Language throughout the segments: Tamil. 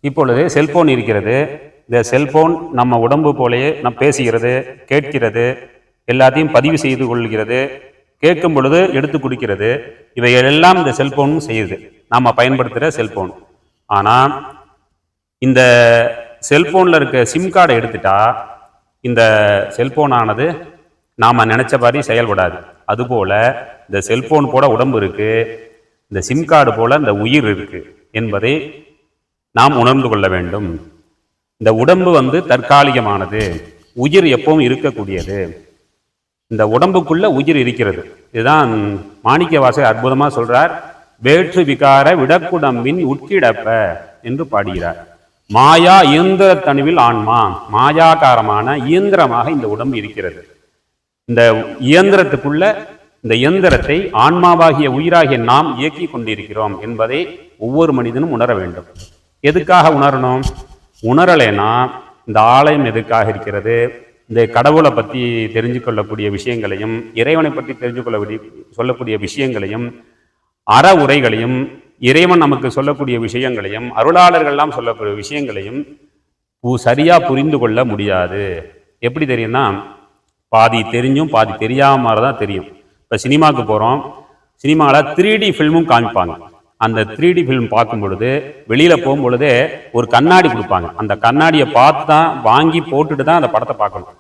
இப்பொழுது செல்போன் இருக்கிறது. இந்த செல்போன் நம்ம உடம்பு போலயே பேசுகிறது, கேட்கிறது, எல்லாத்தையும் பதிவு செய்து கொள்கிறது, கேட்கும் பொழுது எடுத்து குடிக்கிறது. இவையெல்லாம் இந்த செல்போன் செய்யுது, நாம பயன்படுத்துகிற செல்போன். ஆனால் இந்த செல்போனில் இருக்க சிம் கார்டை எடுத்துட்டா இந்த செல்போனானது நாம் நினச்ச மாதிரி செயல்படாது. அதுபோல் இந்த செல்போன் போல உடம்பு இருக்குது, இந்த சிம் கார்டு போல இந்த உயிர் இருக்குது என்பதை நாம் உணர்ந்து கொள்ள வேண்டும். இந்த உடம்பு தற்காலிகமானது, உயிர் எப்பவும் இருக்கக்கூடியது. இந்த உடம்புக்குள்ள உயிர் இருக்கிறது. இதுதான் மாணிக்கவாசகர் அற்புதமா சொல்றார். வேற்று விகார விடக்குடம்பின் உட்கிடப்ப என்று பாடுகிறார். மாயா இயந்திர தனுவில் ஆன்மா, மாயாகாரமான இயந்திரமாக இந்த உடம்பு இருக்கிறது. இந்த இயந்திரத்துக்குள்ள இந்த இயந்திரத்தை ஆன்மாவாகிய உயிராகிய நாம் இயக்கி கொண்டிருக்கிறோம் என்பதை ஒவ்வொரு மனிதனும் உணர வேண்டும். எதுக்காக உணரணும்? உணரலைன்னா இந்த ஆலயம் எதுக்காக இருக்கிறது, இந்த கடவுளை பற்றி தெரிஞ்சு கொள்ளக்கூடிய விஷயங்களையும், இறைவனை பற்றி சொல்லக்கூடிய விஷயங்களையும், அற உரைகளையும், இறைவன் நமக்கு சொல்லக்கூடிய விஷயங்களையும், அருளாளர்கள்லாம் சொல்லக்கூடிய விஷயங்களையும் சரியா புரிந்து கொள்ள முடியாது. எப்படி தெரியும்னா, பாதி தெரிஞ்சும் பாதி தெரியாம மாதிரி தான் தெரியும். இப்போ சினிமாவுக்கு போகிறோம், சினிமாவில் 3D ஃபில்மும் காமிப்பாங்க. அந்த 3D ஃபில்ம் பார்க்கும் பொழுது வெளியில் போகும் பொழுதே ஒரு கண்ணாடி கொடுப்பாங்க. அந்த கண்ணாடியை பார்த்து தான் வாங்கி போட்டுட்டு தான் அந்த படத்தை பார்க்கணும்.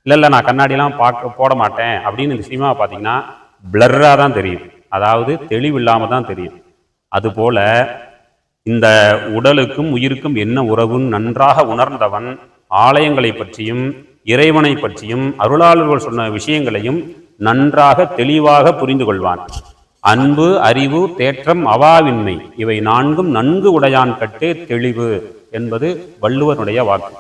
இல்லை நான் கண்ணாடியெல்லாம் போட மாட்டேன் அப்படின்னு இந்த சினிமாவை பார்த்தீங்கன்னா பிளர்ராக தான் தெரியும், அதாவது தெளிவில்லாமல் தான் தெரியும். அதுபோல் இந்த உடலுக்கும் உயிருக்கும் என்ன உறவுன்னு நன்றாக உணர்ந்தவன் ஆலயங்களை பற்றியும் இறைவனை பற்றியும் அருளாளர்கள் சொன்ன விஷயங்களையும் நன்றாக தெளிவாக புரிந்து கொள்வான். அன்பு, அறிவு, தேற்றம், அவாவின்மை இவை நான்கும் நன்கு உடையான் கட்டே தெளிவு என்பது வள்ளுவனுடைய வாக்கு.